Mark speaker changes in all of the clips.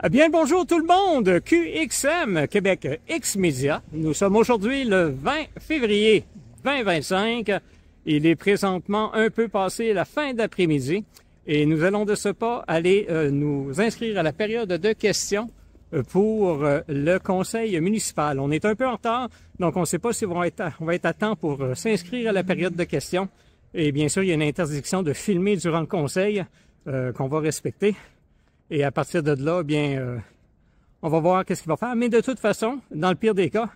Speaker 1: Bien le bonjour tout le monde, QXM, Québec X-Média. Nous sommes aujourd'hui le 20 février 2025. Il est présentement un peu passé la fin d'après-midi et nous allons de ce pas aller nous inscrire à la période de questions pour le conseil municipal. On est un peu en retard, donc on ne sait pas si on va être à temps pour s'inscrire à la période de questions. Et bien sûr, il y a une interdiction de filmer durant le conseil qu'on va respecter. Et à partir de là, bien, on va voir qu'est-ce qu'il va faire. Mais de toute façon, dans le pire des cas,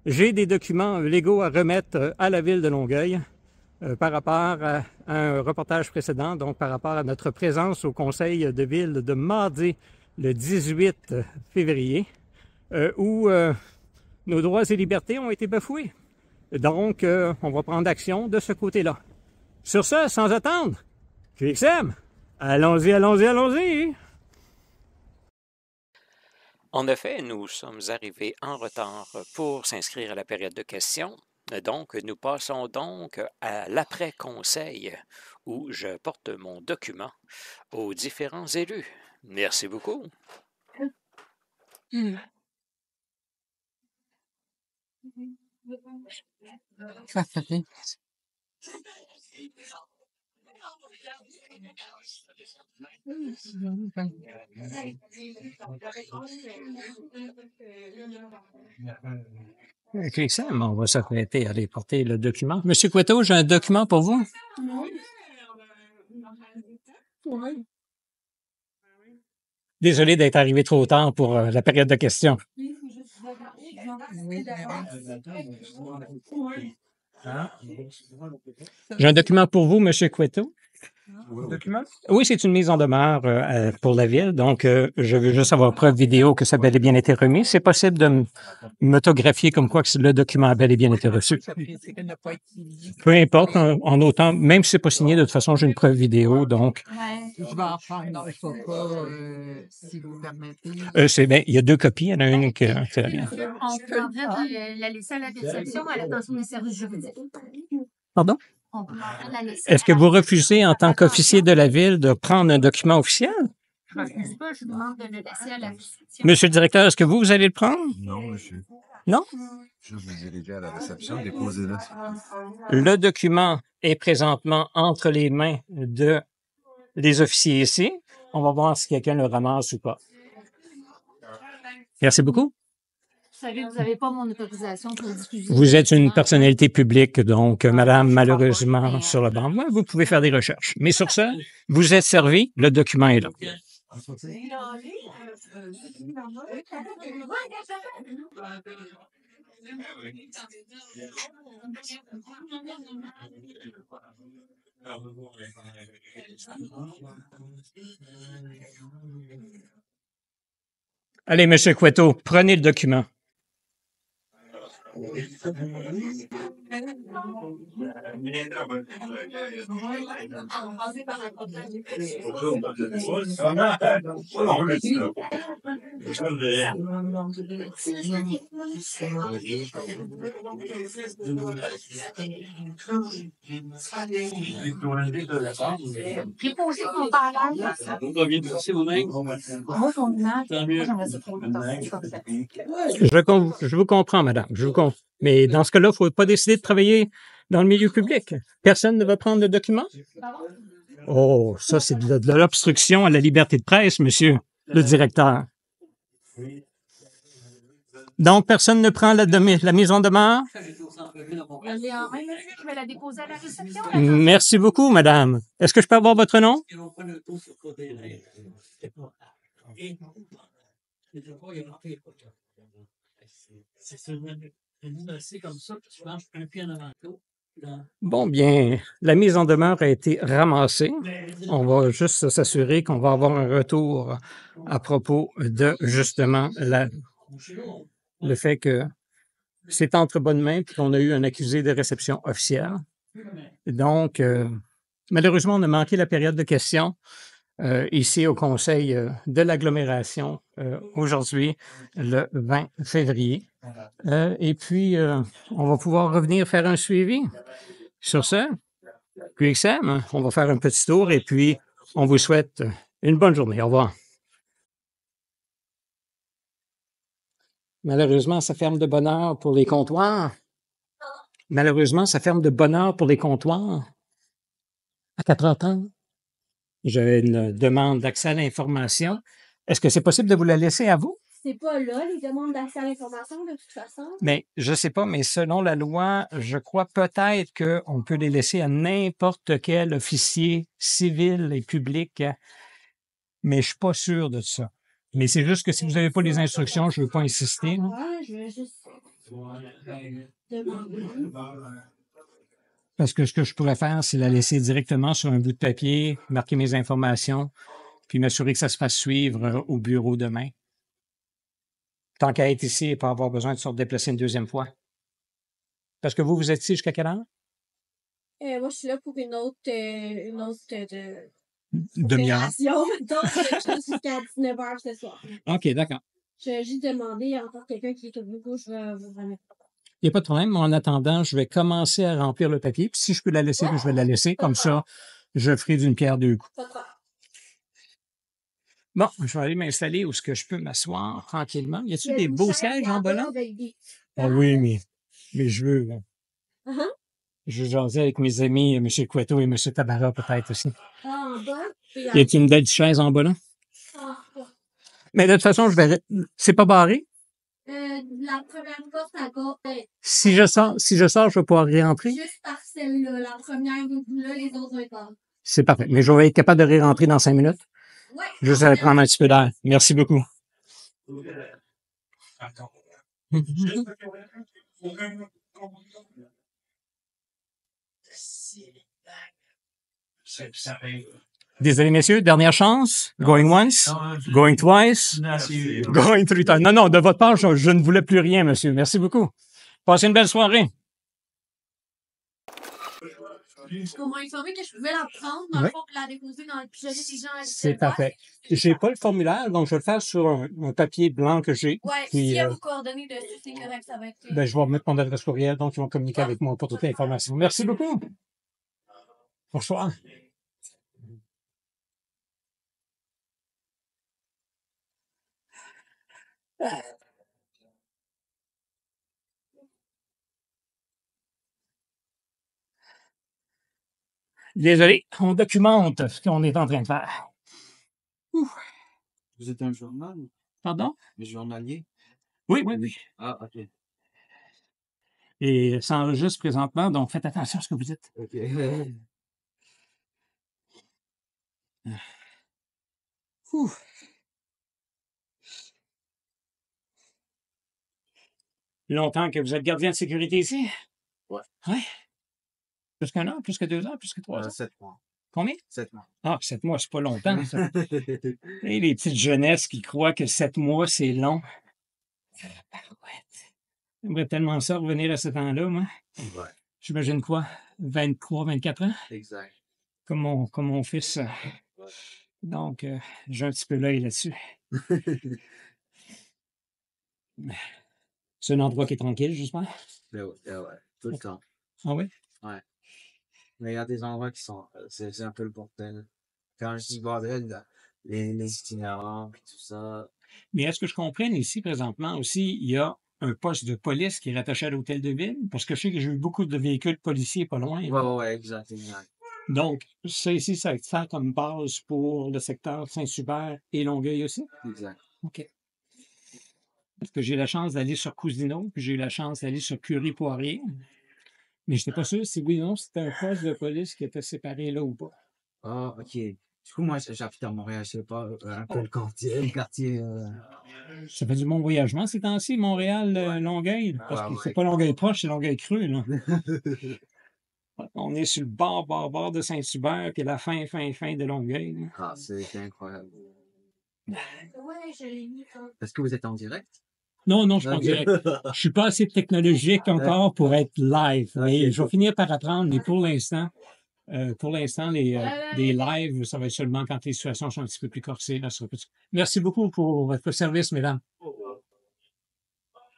Speaker 1: j'ai des documents légaux à remettre à la ville de Longueuil par rapport à un reportage précédent, donc par rapport à notre présence au conseil de ville de mardi, le 18 février, où nos droits et libertés ont été bafoués. Donc, on va prendre action de ce côté-là. Sur ce, sans attendre, QXM, allons-y, allons-y, allons-y!
Speaker 2: En effet, nous sommes arrivés en retard pour s'inscrire à la période de questions. Donc, nous passons donc à l'après-conseil où je porte mon document aux différents élus. Merci beaucoup.
Speaker 1: QXM, on va s'apprêter à aller porter le document. Monsieur Couetteau, j'ai un document pour vous. Désolé d'être arrivé trop tard pour la période de questions. J'ai un document pour vous, Monsieur Couetteau.
Speaker 3: Document?
Speaker 1: Oui, c'est une mise en demeure pour la ville. Donc, je veux juste avoir preuve vidéo que ça a bel et bien été remis. C'est possible de m'autographier comme quoi que le document a bel et bien été reçu. Peu importe, en autant, même si c'est pas signé, de toute façon, j'ai une preuve vidéo. Donc,
Speaker 3: Je vais en prendre un photo, si vous permettez.
Speaker 1: il y a deux copies. Il y en a une qui c'est la mienne.
Speaker 4: On peut en fait la laisser à la réception à l'attention des services juridiques.
Speaker 1: Pardon?
Speaker 4: On peut en fait la laisser.
Speaker 1: Est-ce que vous refusez, en tant qu'officier de la ville, de prendre un document officiel?
Speaker 4: Je ne refuse pas, je demande de le laisser à la réception.
Speaker 1: Monsieur le directeur, est-ce que vous allez le prendre?
Speaker 5: Non, monsieur.
Speaker 1: Non?
Speaker 5: Je vais me diriger à la réception, déposez-le.
Speaker 1: Le document est présentement entre les mains des officiers ici. On va voir si quelqu'un le ramasse ou pas. Merci beaucoup.
Speaker 4: Vous savez, vous n'avez pas mon autorisation pour diffuser.
Speaker 1: Vous êtes une personnalité publique, donc, madame, malheureusement, sur le banc. Ouais, vous pouvez faire des recherches. Mais sur ça, vous êtes servi, le document est là. Allez, monsieur Couetteau, prenez le document.
Speaker 4: Déposez mon parlant. Moi, ton image, j'aimerais ça trop longtemps.
Speaker 1: Je vous comprends, madame. Je vous comprends. Mais dans ce cas-là, il ne faut pas décider de travailler dans le milieu public. Personne ne va prendre le document? Oh, ça, c'est de l'obstruction à la liberté de presse, monsieur le directeur. Donc, personne ne prend la mise en demeure?
Speaker 4: Elle est en main, monsieur, je vais la déposer à la réception.
Speaker 1: Merci beaucoup, madame. Est-ce que je peux avoir votre nom? Bon, bien, la mise en demeure a été ramassée. On va juste s'assurer qu'on va avoir un retour à propos de, justement, le fait que c'est entre bonnes mains et qu'on a eu un accusé de réception officielle. Donc, malheureusement, on a manqué la période de questions ici au Conseil de l'agglomération aujourd'hui, le 20 février. Et puis, on va pouvoir revenir faire un suivi sur ça. QXM, on va faire un petit tour et puis on vous souhaite une bonne journée. Au revoir. Malheureusement, ça ferme de bonne heure pour les comptoirs. Malheureusement, ça ferme de bonne heure pour les comptoirs. À 4h30, j'ai une demande d'accès à l'information. Est-ce que c'est possible de vous la laisser à vous?
Speaker 6: C'est pas là, les demandes d'accès à l'information, de toute façon.
Speaker 1: Mais je sais pas, mais selon la loi, je crois peut-être qu'on peut les laisser à n'importe quel officier civil et public, mais je suis pas sûr de ça. Mais c'est juste que si vous n'avez pas les instructions, je ne veux pas insister. Là.
Speaker 6: Ouais, je vais juste demander.
Speaker 1: Parce que ce que je pourrais faire, c'est la laisser directement sur un bout de papier, marquer mes informations, puis m'assurer que ça se fasse suivre au bureau demain. Tant qu'à être ici et pas avoir besoin de se déplacer une deuxième fois. Parce que vous êtes ici jusqu'à quelle heure?
Speaker 6: Moi, je suis là pour une autre
Speaker 1: Demi-heure.
Speaker 6: opération. Donc, je suis jusqu'à 19h ce soir.
Speaker 1: OK, d'accord.
Speaker 6: Je vais juste demander, il y a encore quelqu'un qui est au bureau, je vais vous remettre.
Speaker 1: Il n'y a pas de problème, mais en attendant, je vais commencer à remplir le papier. Puis si je peux la laisser, je vais la laisser. Comme ça, je ferai d'une pierre deux coups.
Speaker 6: Pas de problème.
Speaker 1: Bon, je vais aller m'installer où est-ce que je peux m'asseoir tranquillement. Y a-t-il des beaux sièges en bas là? Ah oui, mais je veux.
Speaker 6: Uh-huh.
Speaker 1: Je veux jaser avec mes amis, M. Cueto et M. Tabara peut-être aussi.
Speaker 6: Ah, en bas?
Speaker 1: Y a-t-il une belle chaise en bas là?
Speaker 6: Ah,
Speaker 1: Mais de toute façon, je verrai. C'est pas barré?
Speaker 6: la première porte à gauche.
Speaker 1: Si je sors, je vais pouvoir rentrer?
Speaker 6: Juste par celle-là. La première, là, les autres vont être là.
Speaker 1: C'est parfait. Mais je vais être capable de rentrer dans 5 minutes?
Speaker 6: Ouais.
Speaker 1: Juste aller prendre un petit peu d'air. Merci beaucoup. Désolé, messieurs, dernière chance. Going once, going twice, going three times. Non, de votre part, je ne voulais plus rien, monsieur. Merci beaucoup. Passez une belle soirée.
Speaker 6: On m'a informé que je pouvais la prendre, dans le fond, pour la déposer dans le pigeonnier des gens à
Speaker 1: C'est parfait. J'ai pas le formulaire, donc je vais le faire sur un papier blanc que j'ai.
Speaker 6: Ouais,
Speaker 1: Puis,
Speaker 6: s'il y a vos coordonnées dessus, c'est correct, ça va être...
Speaker 1: je vais remettre mon adresse courriel, donc ils vont communiquer avec moi pour toute l'information. Merci beaucoup. Bonsoir. Désolé, on documente ce qu'on est en train de faire.
Speaker 5: Vous êtes un journal?
Speaker 1: Pardon?
Speaker 5: Un journalier?
Speaker 1: Oui.
Speaker 5: Ah, OK.
Speaker 1: Et ça enregistre présentement, donc faites attention à ce que vous dites.
Speaker 5: OK.
Speaker 1: Ouh. Longtemps que vous êtes gardien de sécurité ici?
Speaker 5: Ouais.
Speaker 1: Oui. Plus qu'un an, plus que 2 ans, plus que 3 ans?
Speaker 5: 7 mois.
Speaker 1: Combien?
Speaker 5: 7 mois.
Speaker 1: Ah, 7 mois, c'est pas longtemps, ça. Et les petites jeunesses qui croient que 7 mois, c'est long. Parouette. J'aimerais tellement ça revenir à ce temps-là, moi.
Speaker 5: Ouais.
Speaker 1: J'imagine quoi? 23, 24 ans?
Speaker 5: Exact.
Speaker 1: Comme mon fils.
Speaker 5: Ouais.
Speaker 1: Donc, j'ai un petit peu l'œil là-dessus. C'est un endroit qui est tranquille, j'espère?
Speaker 5: Ouais, tout le temps.
Speaker 1: Ah oui?
Speaker 5: Ouais. Mais il y a des endroits qui sont... C'est un peu le bordel. Quand je dis bordel, les itinérants puis tout ça...
Speaker 1: Mais est-ce que je comprenne ici, présentement, aussi, il y a un poste de police qui est rattaché à l'hôtel de ville? Parce que je sais que j'ai eu beaucoup de véhicules policiers pas loin.
Speaker 5: Ouais, exact.
Speaker 1: Donc, ça ici, ça sert comme base pour le secteur Saint-Hubert et Longueuil aussi?
Speaker 5: Exact.
Speaker 1: OK. Parce que j'ai la chance d'aller sur Cousineau, puis j'ai eu la chance d'aller sur Curie-Poirier. Mais je n'étais pas sûr si oui ou non c'était un poste de police qui était séparé là ou pas.
Speaker 5: Ah, OK. Du coup, moi, j'habite à Montréal, je sais pas, un peu le quartier...
Speaker 1: Ça fait du bon voyagement ces temps-ci, Montréal, Longueuil. Parce que c'est pas Longueuil proche, c'est Longueuil creux, là. On est sur le bord de Saint-Hubert, puis la fin de Longueuil. Là.
Speaker 5: Ah, c'est incroyable.
Speaker 6: Ouais, je l'ai mis quand...
Speaker 5: Est-ce que vous êtes en direct?
Speaker 1: Non, je suis en direct. Je suis pas assez technologique encore pour être live. Mais je vais finir par apprendre. Mais pour l'instant, les lives, ça va être seulement quand les situations sont un petit peu plus corsées. Là, Merci beaucoup pour votre service, mesdames.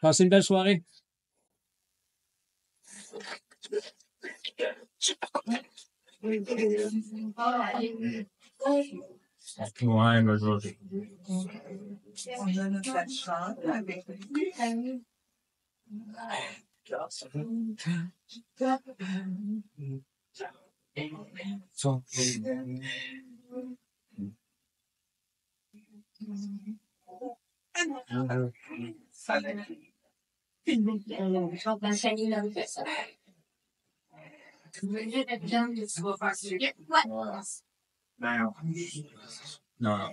Speaker 1: Passez une belle soirée.
Speaker 7: Ouais, mais je
Speaker 3: On a notre chambre avec
Speaker 7: non.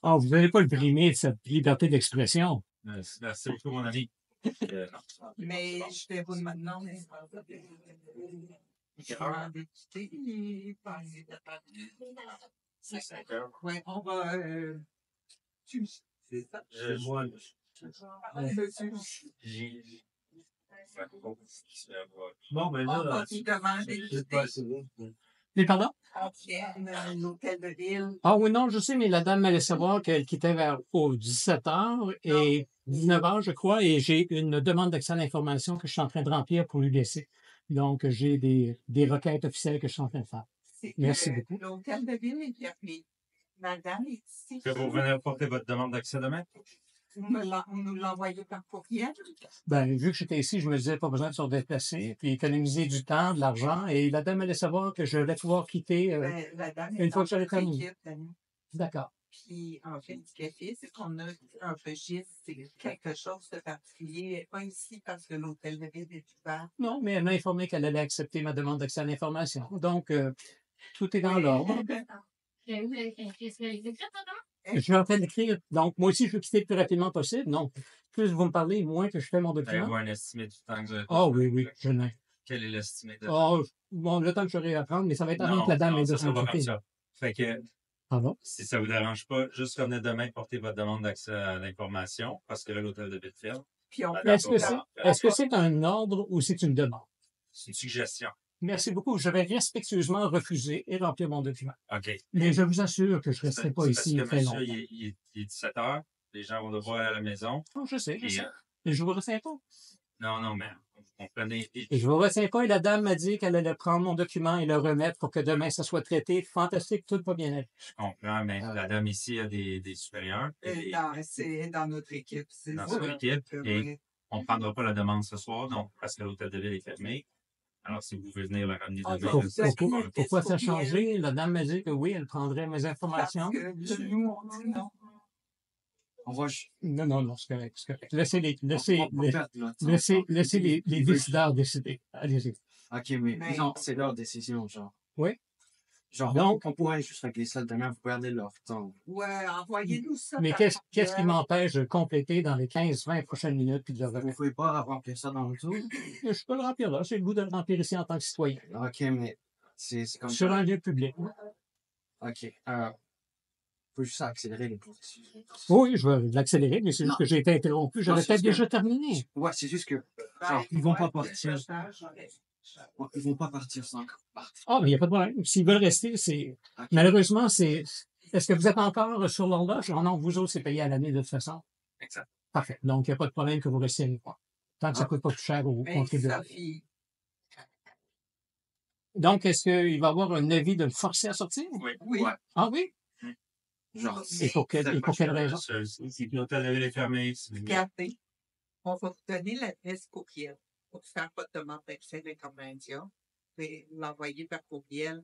Speaker 1: Ah, vous n'allez pas le brimer de cette liberté d'expression.
Speaker 7: Merci beaucoup, mon ami.
Speaker 3: Mais je vais vous maintenant, mais ouais, on va c'est ça.
Speaker 7: Bon, ben
Speaker 3: On va
Speaker 7: là,
Speaker 3: vous demander de quitter.
Speaker 1: Mais pardon?
Speaker 3: On vient l'hôtel de ville.
Speaker 1: Ah oui, non, je sais, mais la dame m'allait savoir qu'elle quittait vers 17h et 19h, je crois, et j'ai une demande d'accès à l'information que je suis en train de remplir pour lui laisser. Donc, j'ai des requêtes officielles que je suis en train de faire. Merci beaucoup.
Speaker 3: L'hôtel de ville est fermé. Madame est ici.
Speaker 7: que vous venez apporter votre demande d'accès demain?
Speaker 3: Vous nous l'envoyez par courriel?
Speaker 1: Ben, vu que j'étais ici, je me disais pas besoin de se déplacer, puis économiser du temps, de l'argent, et la dame allait savoir que je allais pouvoir quitter
Speaker 3: La dame
Speaker 1: une
Speaker 3: est
Speaker 1: fois
Speaker 3: en
Speaker 1: que j'aurais terminé.
Speaker 3: équipe, Dani.
Speaker 1: D'accord.
Speaker 3: Puis, en fait, ce qu'elle fait, c'est qu'on a un registre, c'est quelque chose de particulier. Pas ici parce que l'hôtel de ville est ouvert.
Speaker 1: Non, mais elle m'a informé qu'elle allait accepter ma demande d'accès à l'information. Donc, tout est dans l'ordre.
Speaker 6: J'ai eu qu'est-ce que les écrits, dedans?
Speaker 1: Je suis en train d'écrire. Donc, moi aussi, je veux quitter le plus rapidement possible. Donc, plus vous me parlez, moins que je fais mon document.
Speaker 7: Avez-vous un estimé du temps que vous avez?
Speaker 1: Ah oui, oui, je l'ai.
Speaker 7: Quel est l'estimé de
Speaker 1: Ah, bon, le temps que j'aurai à prendre, mais ça va être avant que la dame ait de
Speaker 7: ça va
Speaker 1: s'en
Speaker 7: comme ça. Fait que,
Speaker 1: Pardon?
Speaker 7: si ça vous dérange pas, juste revenez demain porter votre demande d'accès à l'information, parce que là, l'hôtel de ville ferme.
Speaker 3: Puis, on
Speaker 1: Est-ce que c'est un ordre ou c'est une demande?
Speaker 7: C'est une suggestion.
Speaker 1: Merci beaucoup. Je vais respectueusement refuser et remplir mon document.
Speaker 7: OK.
Speaker 1: Mais je vous assure que je ne resterai pas ici
Speaker 7: Parce que
Speaker 1: très longtemps.
Speaker 7: monsieur, il est 17 heures. Les gens vont devoir aller à la maison.
Speaker 1: Non, je sais, je
Speaker 7: Et,
Speaker 1: sais. Mais je vous retiens pas.
Speaker 7: non, mais vous comprenez.
Speaker 1: Et je vous retiens pas et la dame m'a dit qu'elle allait prendre mon document et le remettre pour que demain ça soit traité. Fantastique, tout va bien aller.
Speaker 7: Je comprends, mais la dame ici a des supérieurs.
Speaker 3: c'est dans notre équipe. C'est
Speaker 7: Dans
Speaker 3: ça.
Speaker 7: son équipe. Et
Speaker 3: Oui.
Speaker 7: on ne prendra pas la demande ce soir, donc, parce que l'hôtel de ville est fermé. Alors, si vous pouvez venir la ramener
Speaker 3: Ah,
Speaker 7: demain.
Speaker 1: Pourquoi ça a changé? La dame m'a dit que oui, elle prendrait mes
Speaker 3: Parce
Speaker 1: informations.
Speaker 3: que nous, on dit non.
Speaker 1: Non, c'est correct, c'est correct. Laissez les décideurs décider. Allez-y.
Speaker 5: Ok, mais
Speaker 3: Mais-
Speaker 5: non, c'est leur décision, genre.
Speaker 1: Oui.
Speaker 5: Genre,
Speaker 1: Donc-
Speaker 5: on pourrait juste régler ça demain, vous perdez leur temps.
Speaker 3: Ouais, envoyez-nous ça.
Speaker 1: Mais
Speaker 3: par
Speaker 1: qu'est-ce qui
Speaker 3: courriel.
Speaker 1: m'empêche de compléter dans les 15-20 prochaines minutes puis de le
Speaker 5: Vous
Speaker 1: remettre?
Speaker 5: pouvez pas remplir ça dans le tour.
Speaker 1: Je peux le remplir là. J'ai le goût de le remplir ici en tant que citoyen.
Speaker 5: Ok, mais c'est comme
Speaker 1: Sur
Speaker 5: ça.
Speaker 1: un lieu public.
Speaker 5: Ok, faut juste accélérer les processus.
Speaker 1: Oui, je vais l'accélérer, mais c'est juste
Speaker 5: Non.
Speaker 1: que j'ai été interrompu. J'avais
Speaker 5: c'est
Speaker 1: peut-être
Speaker 5: juste
Speaker 1: déjà terminé.
Speaker 5: Ouais, c'est juste que,
Speaker 3: Ben,
Speaker 5: genre, ils vont pas
Speaker 3: ouais,
Speaker 5: partir.
Speaker 3: ouais.
Speaker 5: Ils vont pas partir sans partir.
Speaker 1: Ah, mais il n'y a pas de problème. S'ils veulent rester, c'est...
Speaker 5: Ok.
Speaker 1: Malheureusement, c'est... Est-ce que vous êtes encore sur l'horloge? Oh non, vous autres, c'est payé à l'année de toute façon.
Speaker 7: Exact.
Speaker 1: Parfait. Donc, il n'y a pas de problème que vous restiez avec moi. Tant que ça ne coûte pas plus cher aux
Speaker 3: Mais
Speaker 1: contribuables.
Speaker 3: Sophie,
Speaker 1: Donc, est-ce qu'il va y avoir un avis de le forcer à sortir?
Speaker 7: Oui.
Speaker 3: oui.
Speaker 7: Ouais.
Speaker 1: Ah oui?
Speaker 5: Genre,
Speaker 1: Et pour quelle raison?
Speaker 7: Si l'hôtel de ville est fermé, c'est
Speaker 3: Regardez, on va vous donner l'adresse courriel pour faire votre demande d'accès à l'information. Vous pouvez l'envoyer par courriel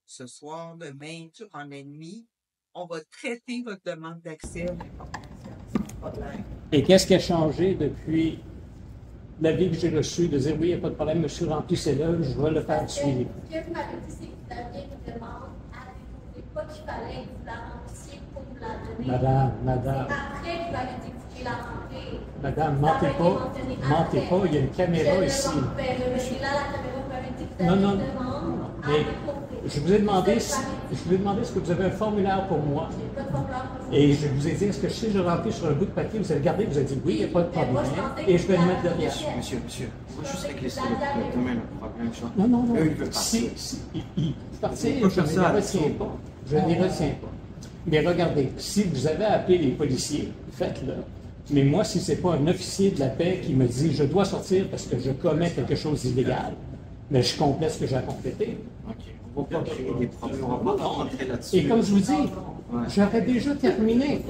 Speaker 3: ce soir, demain, durant la nuit. On va traiter votre demande d'accès à l'information sans problème.
Speaker 1: Et qu'est-ce qui a changé depuis l'avis que j'ai reçu de dire oui, il n'y a pas de problème, monsieur, remplissez-le, je vais le faire suivre.
Speaker 6: Ce que vous m'avez dit, c'est que vous aviez une demande à déposer, pas qu'il fallait que vous la remplissiez pour vous la donner.
Speaker 1: Madame,
Speaker 6: Après, vous avez dit que vous vouliez la remplir.
Speaker 1: madame,
Speaker 6: Ça avait été
Speaker 1: mentez pas, il y a une caméra ici.
Speaker 6: Je suis là, la caméra, vous m'avez dit que vous
Speaker 1: Non,
Speaker 6: avez
Speaker 1: non,
Speaker 6: une demande à
Speaker 1: mais
Speaker 6: déposer.
Speaker 1: je vous ai demandé si que vous avez un formulaire pour moi.
Speaker 6: J'ai pas de formulaire pour vous.
Speaker 1: Et je vous ai dit, est-ce que si je remplis sur un bout de papier, vous allez regarder, vous avez dit oui, il n'y a pas de problème. Et je vais le mettre derrière.
Speaker 5: monsieur, on va juste régler ça demain, le problème, genre.
Speaker 1: Non.
Speaker 5: Eux, ils veulent
Speaker 1: Si,
Speaker 5: partir.
Speaker 1: partir,
Speaker 5: Faut
Speaker 1: je
Speaker 5: faire
Speaker 1: ne
Speaker 5: ça à
Speaker 1: les
Speaker 5: la
Speaker 1: retiens
Speaker 5: source.
Speaker 1: pas. Je ne les retiens pas. Mais regardez, si vous avez appelé les policiers, faites-le. Mais moi, si ce n'est pas un officier de la paix qui me dit je dois sortir parce que je commets quelque chose d'illégal, mais je complète ce que j'ai à compléter.
Speaker 5: Ok, on Pour pas créer des problèmes, on va pas rentrer là-dessus.
Speaker 1: Et comme je vous dis,
Speaker 5: Ouais.
Speaker 1: j'aurais déjà terminé.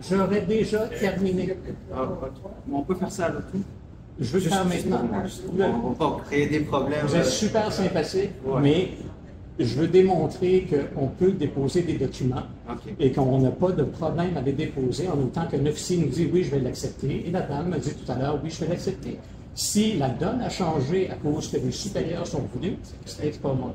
Speaker 1: J'aurais déjà terminé.
Speaker 5: Ah, ok. Mais on peut faire ça à l'autre.
Speaker 1: Je veux le faire maintenant.
Speaker 5: On va pas créer des problèmes.
Speaker 1: Vous êtes super sympathique,
Speaker 5: Ouais.
Speaker 1: mais je veux démontrer qu'on peut déposer des documents
Speaker 5: Ok.
Speaker 1: et qu'on n'a pas de problème à les déposer en autant qu'un officier nous dit oui, je vais l'accepter. Et la dame me dit tout à l'heure oui, je vais l'accepter. Si la donne a changé à cause que les supérieurs sont venus, c'est pas moi.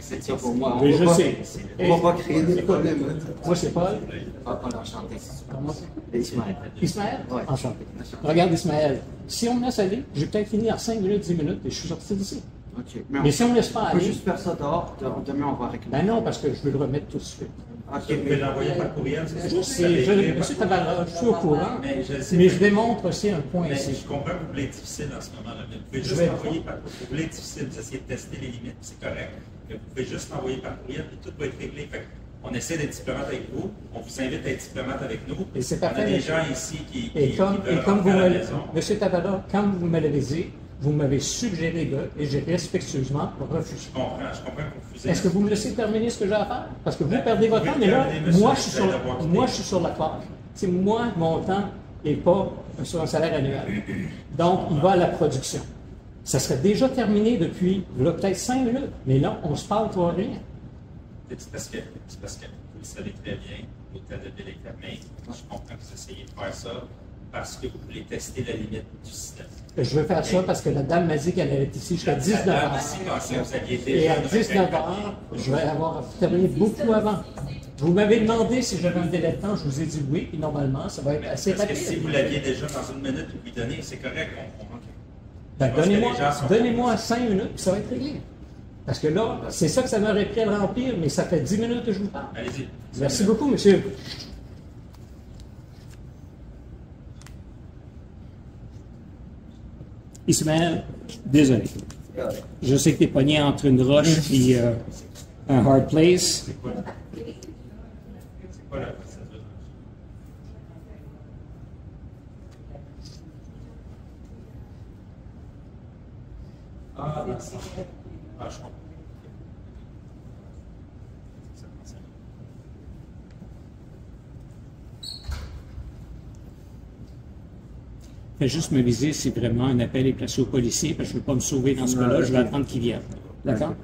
Speaker 5: C'est ça pour moi.
Speaker 1: Oui,
Speaker 5: On
Speaker 1: je
Speaker 5: va
Speaker 1: sais.
Speaker 5: pas- On va pas créer des problèmes.
Speaker 1: Moi, c'est Paul.
Speaker 5: Ah, on a enchanté.
Speaker 1: Comment c'est?
Speaker 5: Ismaël.
Speaker 1: Ismaël?
Speaker 5: Ouais.
Speaker 1: Enchanté. Regarde, Ismaël, si on me laisse aller, j'ai peut-être fini en 5 minutes, 10 minutes et je suis sorti d'ici.
Speaker 5: Ok.
Speaker 1: Mais si on me laisse pas
Speaker 5: on peut
Speaker 1: aller,
Speaker 5: juste faire ça dehors. Demain, on va récupérer.
Speaker 1: ben non, parce que je veux le remettre tout de suite.
Speaker 5: Ok,
Speaker 7: Vous pouvez l'envoyer par courriel, c'est ça?
Speaker 1: Je sais, monsieur Tabarra, je suis au courant,
Speaker 7: Mais je sais,
Speaker 1: mais je démontre aussi un point
Speaker 7: mais
Speaker 1: ici.
Speaker 7: je comprends que vous voulez être difficile en ce moment-là. Mais vous pouvez
Speaker 1: Je
Speaker 7: juste
Speaker 1: vais-
Speaker 7: l'envoyer par courriel. Vous voulez être difficile, vous essayez de tester les limites, c'est correct. Mais vous pouvez juste l'envoyer par courriel et tout va être réglé. Fait on essaie d'être diplomate avec vous. On vous invite à être diplomate avec nous.
Speaker 1: Et c'est
Speaker 7: On
Speaker 1: parfait,
Speaker 7: a des
Speaker 1: monsieur.
Speaker 7: gens ici qui
Speaker 1: Et comme
Speaker 7: veulent
Speaker 1: vous
Speaker 7: rentrer à la
Speaker 1: me
Speaker 7: maison.
Speaker 1: monsieur Tabarra, comme vous me l'avez dit, vous m'avez suggéré gars et j'ai respectueusement refusé.
Speaker 7: Je comprends que vous refusez.
Speaker 1: Est-ce que vous me laissez terminer ce que j'ai à faire? Parce que vous perdez votre
Speaker 7: vous
Speaker 1: temps,
Speaker 7: pouvez
Speaker 1: mais là,
Speaker 7: terminer, monsieur,
Speaker 1: moi, je suis sur la cloche. C'est moi, mon temps n'est pas sur un salaire annuel. Donc, il va à la production. Ça serait déjà terminé depuis là, peut-être 5 minutes, mais là, on se parle pour rien.
Speaker 7: C'est parce que vous le savez très bien, l'hôtel de ville est fermé. Je comprends que vous essayez de faire ça parce que vous voulez tester la limite du système.
Speaker 1: Je veux faire ça parce que la dame m'a dit qu'elle allait être ici jusqu'à 19
Speaker 7: La
Speaker 1: h.
Speaker 7: dame ici, quand vous aviez
Speaker 1: Et
Speaker 7: déjà
Speaker 1: à 19 h, je vais avoir terminé beaucoup avant. Vous m'avez demandé si j'avais un délai de temps, je vous ai dit oui, puis normalement, ça va être assez
Speaker 7: Parce que si
Speaker 1: rapide.
Speaker 7: vous l'aviez déjà dans une minute, vous lui donnez, c'est correct.
Speaker 1: Ben,
Speaker 7: Je pense que les gens sont-
Speaker 1: donnez-moi 5 minutes, puis ça va être réglé. Parce que là, c'est ça que ça m'aurait pris à le remplir, mais ça fait 10 minutes que je vous parle.
Speaker 7: Allez-y.
Speaker 1: Merci beaucoup, monsieur. Ismaël, désolé. Je sais que tu es pogné entre une roche et un hard place.
Speaker 7: C'est quoi la procédure? Ah, d'accord. Ah, je comprends.
Speaker 1: Fais juste me viser si vraiment un appel est placé au policier, parce que je ne veux pas me sauver dans ce cas-là, je vais attendre qu'il vienne. D'accord?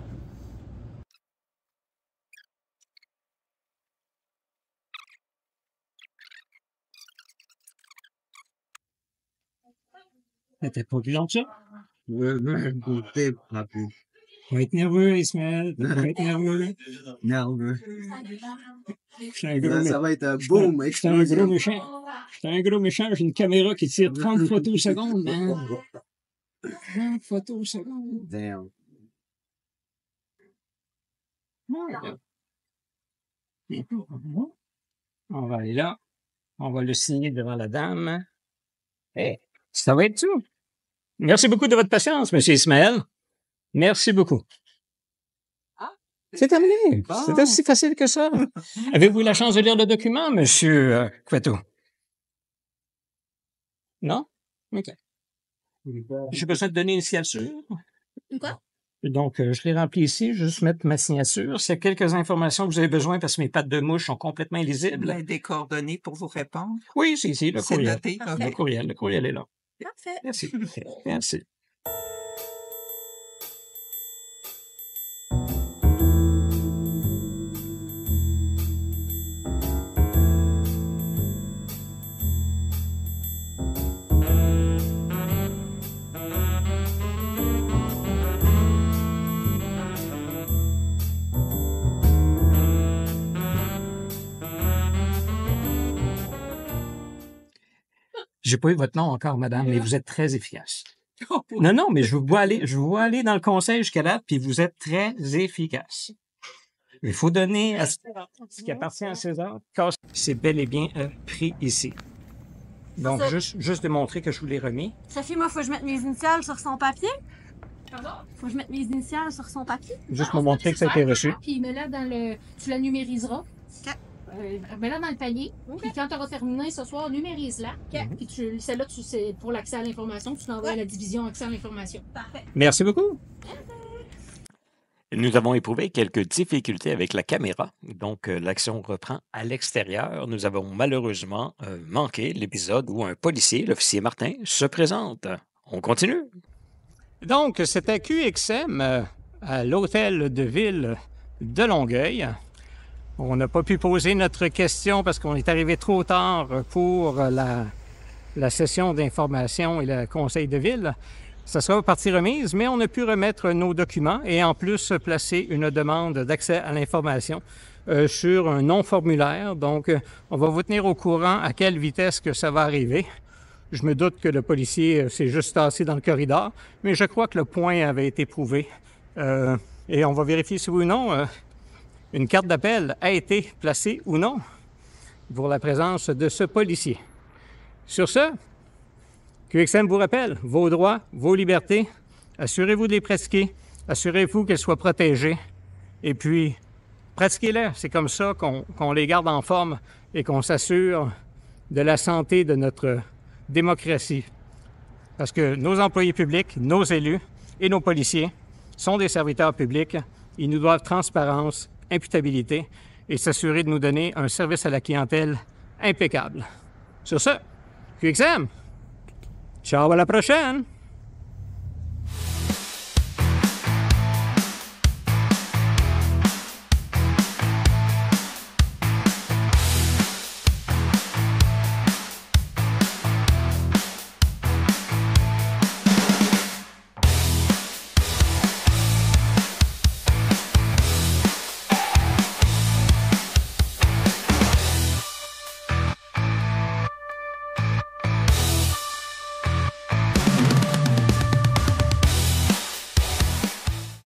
Speaker 1: T'es pas plus long que ça?
Speaker 5: Goûter, rapide.
Speaker 1: On va être nerveux, Ismaël. On va être nerveux.
Speaker 5: Nerveux.
Speaker 1: Je suis un gros,
Speaker 5: Là, ça va être un boom,
Speaker 1: je suis un gros
Speaker 5: explosion.
Speaker 1: méchant. Je suis un gros méchant, j'ai une caméra qui tire 30 photos seconde, man. 30 photos seconde.
Speaker 5: Damn.
Speaker 1: On va aller là. On va le signer devant la dame. Hey, ça va être tout. Merci beaucoup de votre patience, monsieur Ismaël. Merci beaucoup. C'est terminé.
Speaker 5: Bon.
Speaker 1: C'est aussi facile que ça. Avez-vous eu la chance de lire le document, monsieur Cueto? Non? OK. J'ai besoin de donner une signature.
Speaker 4: Quoi?
Speaker 1: Donc, je l'ai rempli ici, je vais juste mettre ma signature. S'il y a quelques informations que vous avez besoin parce que mes pattes de mouche sont complètement illisibles.
Speaker 3: Ben, des coordonnées pour vous répondre.
Speaker 1: Oui, c'est ici, le
Speaker 3: C'est
Speaker 1: courriel.
Speaker 3: noté. OK.
Speaker 1: Le courriel est là.
Speaker 4: Parfait.
Speaker 1: Merci. Merci. J'ai pas eu votre nom encore, madame, mais vous êtes très efficace. Non, non, mais je vous vois aller dans le conseil jusqu'à là, puis vous êtes très efficace. Il faut donner à ce qui appartient à César. C'est bel et bien pris ici. Donc,
Speaker 4: Ça-
Speaker 1: juste démontrer que je vous l'ai remis.
Speaker 4: Sophie, moi, faut que je mette mes initiales sur son papier.
Speaker 8: Pardon?
Speaker 4: Faut que je mette mes initiales sur son papier.
Speaker 1: Juste pour montrer que ça a été reçu.
Speaker 8: Puis mets-la dans le... Tu la numériseras.
Speaker 4: OK.
Speaker 8: Mets-la dans le panier. Puis quand tu auras terminé ce soir, numérise-la. Puis celle-là, c'est pour l'accès à l'information. Tu l'envoies à la division accès à l'information.
Speaker 4: Parfait.
Speaker 1: Merci beaucoup.
Speaker 2: Nous avons éprouvé quelques difficultés avec la caméra, donc l'action reprend à l'extérieur. Nous avons malheureusement manqué l'épisode où un policier, l'officier Martin, se présente. On continue.
Speaker 1: Donc, c'était QXM à l'hôtel de ville de Longueuil. On n'a pas pu poser notre question parce qu'on est arrivé trop tard pour la session d'information et le conseil de ville. Ça sera partie remise, mais on a pu remettre nos documents et en plus placer une demande d'accès à l'information sur un non-formulaire. Donc, on va vous tenir au courant à quelle vitesse que ça va arriver. Je me doute que le policier s'est juste tassé dans le corridor, mais je crois que le point avait été prouvé. Et on va vérifier si oui ou non une carte d'appel a été placée ou non pour la présence de ce policier. Sur ce, QXM vous rappelle vos droits, vos libertés. Assurez-vous de les pratiquer. Assurez-vous qu'elles soient protégées. Et puis, pratiquez-les. C'est comme ça qu'on les garde en forme et qu'on s'assure de la santé de notre démocratie. Parce que nos employés publics, nos élus et nos policiers sont des serviteurs publics. Ils nous doivent transparence, imputabilité et s'assurer de nous donner un service à la clientèle impeccable. Sur ce, QXM, ciao à la prochaine!